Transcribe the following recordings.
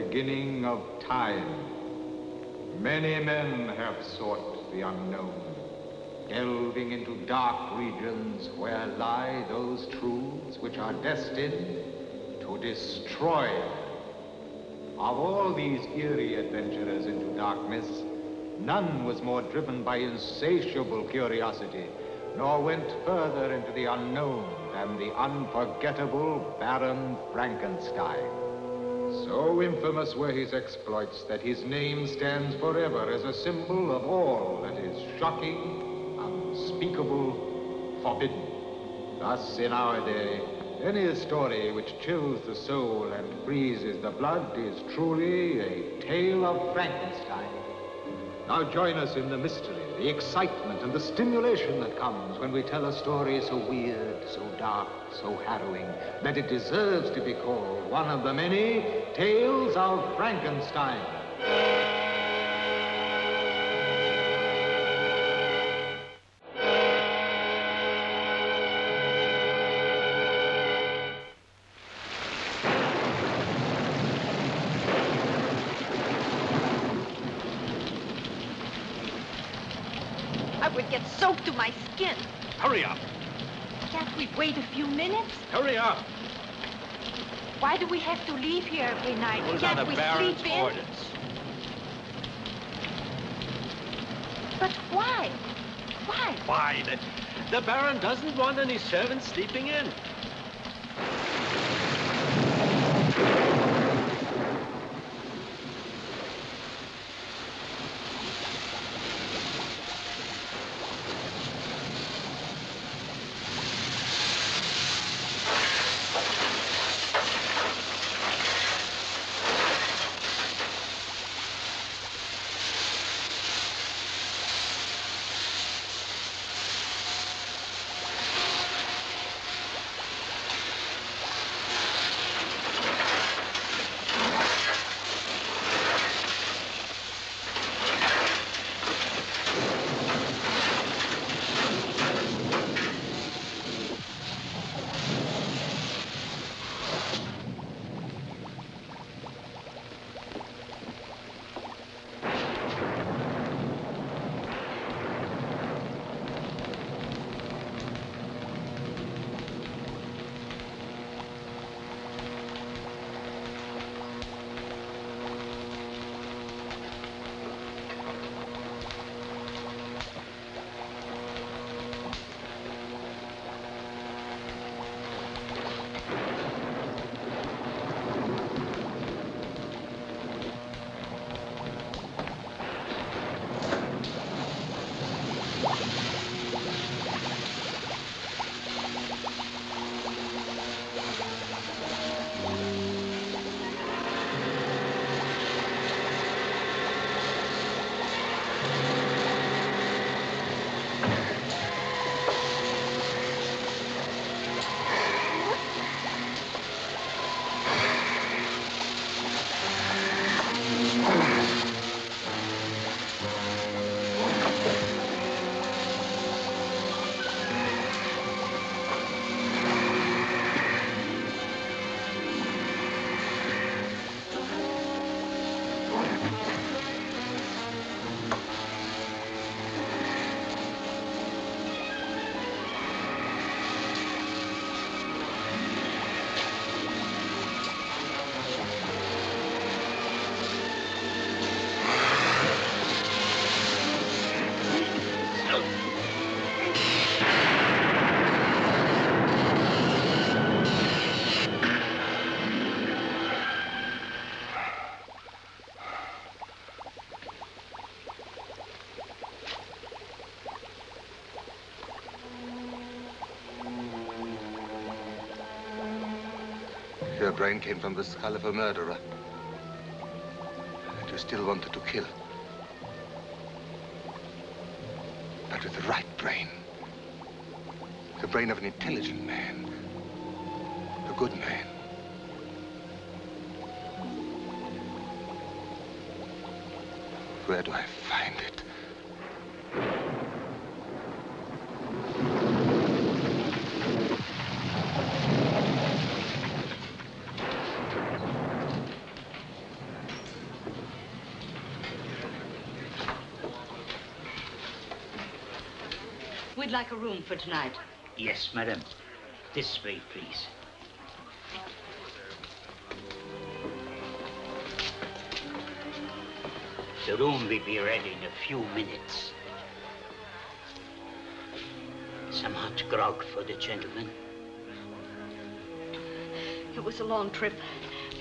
beginning of time. Many men have sought the unknown, delving into dark regions where lie those truths which are destined to destroy. Of all these eerie adventurers into darkness, none was more driven by insatiable curiosity, nor went further into the unknown than the unforgettable Baron Frankenstein. So infamous were his exploits that his name stands forever as a symbol of all that is shocking, unspeakable, forbidden. Thus, in our day, any story which chills the soul and freezes the blood is truly a tale of Frankenstein. Now join us in the mystery, the excitement, and the stimulation that comes when we tell a story so weird, so dark, so harrowing, that it deserves to be called one of the many tales of Frankenstein. I would get soaked to my skin. Hurry up. Can't we wait a few minutes? Hurry up. Why do we have to leave here every night? It was Can't on we the Baron's sleep in? orders. But why? Why? Why? The Baron doesn't want any servants sleeping in. Your brain came from the skull of a murderer. And you still wanted to kill. But with the right brain. The brain of an intelligent man. A good man. Where do I find it? We'd like a room for tonight. Yes, madam. This way, please. The room will be ready in a few minutes. Some hot grog for the gentleman. It was a long trip.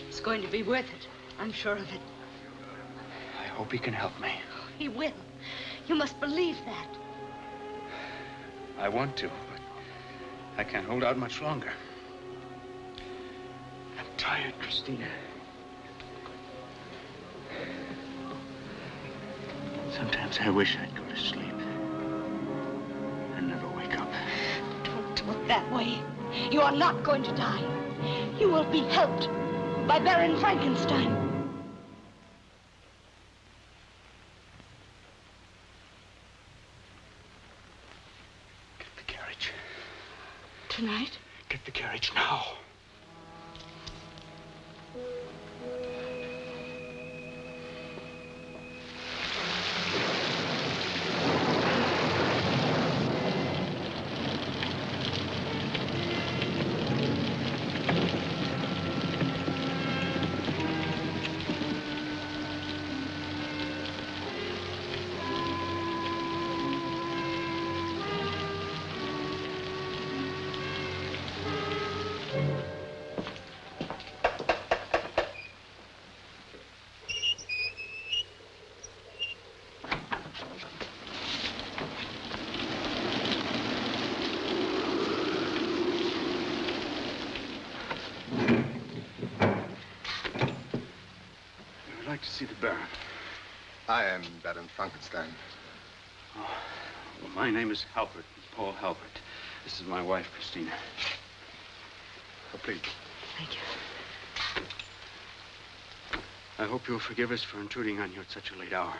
It's going to be worth it. I'm sure of it. I hope he can help me. He will. You must believe that. I want to, but I can't hold out much longer. I'm tired, Christina. Sometimes I wish I'd go to sleep and never wake up. Don't talk that way. You are not going to die. You will be helped by Baron Frankenstein. Get the carriage. Tonight? Get the carriage now. I'd like to see the Baron. I am Baron Frankenstein. Oh, well, my name is Halpert, Paul Halpert. This is my wife, Christina. Oh, please. Thank you. I hope you'll forgive us for intruding on you at such a late hour.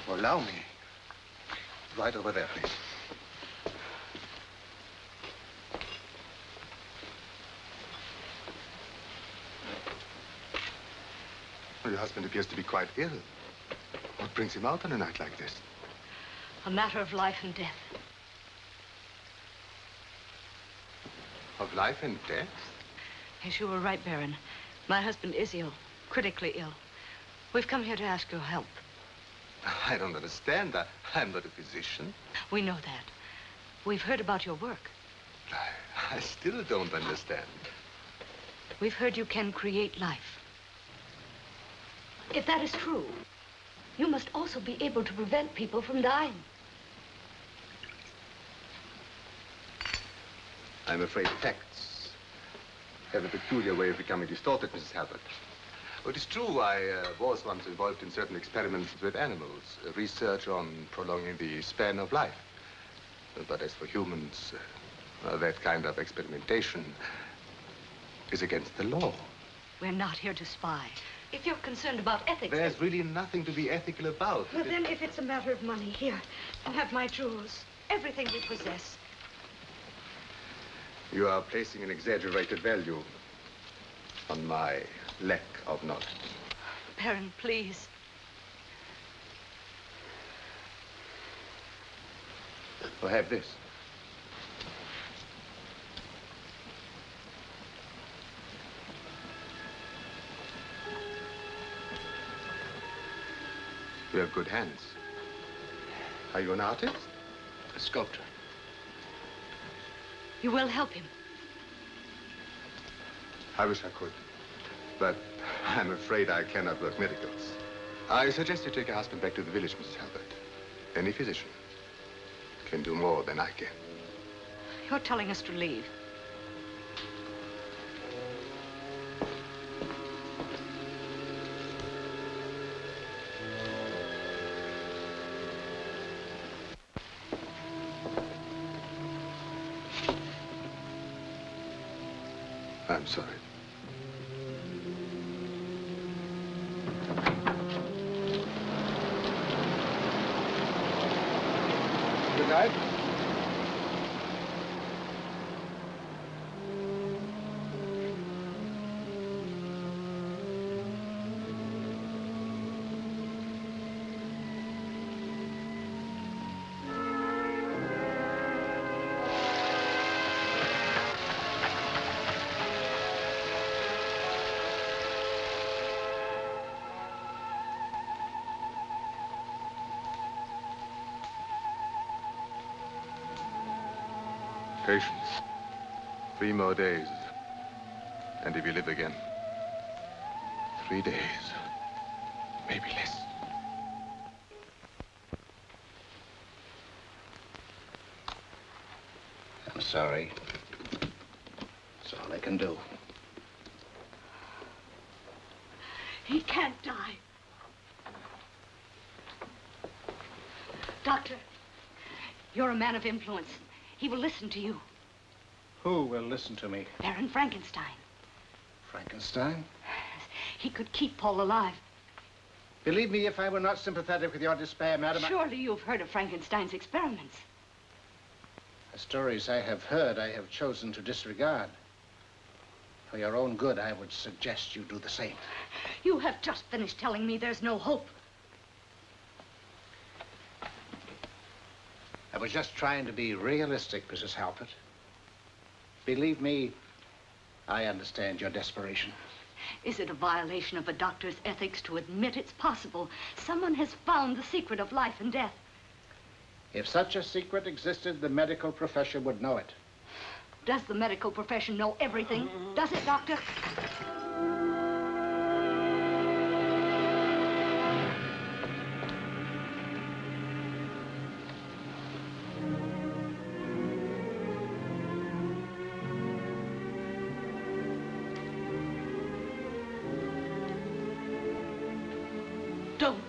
Well, allow me. Right over there, please. Well, your husband appears to be quite ill. What brings him out on a night like this? A matter of life and death. Of life and death? Yes, you were right, Baron. My husband is ill, critically ill. We've come here to ask your help. I don't understand. I'm not a physician. We know that. We've heard about your work. I still don't understand. We've heard you can create life. If that is true, you must also be able to prevent people from dying. I'm afraid facts have a peculiar way of becoming distorted, Mrs. Halpert. Oh, it is true, I was once involved in certain experiments with animals, research on prolonging the span of life. But as for humans, that kind of experimentation is against the law. We're not here to spy. If you're concerned about ethics... There's really nothing to be ethical about. Well, then, if it's a matter of money, here, you have my jewels, everything we possess. You are placing an exaggerated value on my lack of knowledge. Baron, please. Well, have this. You have good hands. Are you an artist? A sculptor. You will help him. I wish I could. But I'm afraid I cannot work miracles. I suggest you take your husband back to the village, Mrs. Halpert. Any physician can do more than I can. You're telling us to leave. I'm sorry. Good night. Patience. 3 more days. And he will live again. 3 days. Maybe less. I'm sorry. That's all I can do. He can't die. Doctor, you're a man of influence. He will listen to you. Who will listen to me? Baron Frankenstein. Frankenstein? He could keep Paul alive. Believe me, if I were not sympathetic with your despair, madam, Surely you've heard of Frankenstein's experiments. The stories I have heard, I have chosen to disregard. For your own good, I would suggest you do the same. You have just finished telling me there's no hope. I was just trying to be realistic, Mrs. Halpert. Believe me, I understand your desperation. Is it a violation of a doctor's ethics to admit it's possible someone has found the secret of life and death? If such a secret existed, the medical profession would know it. Does the medical profession know everything? Does it, Doctor? Don't.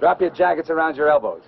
Drop your jackets around your elbows.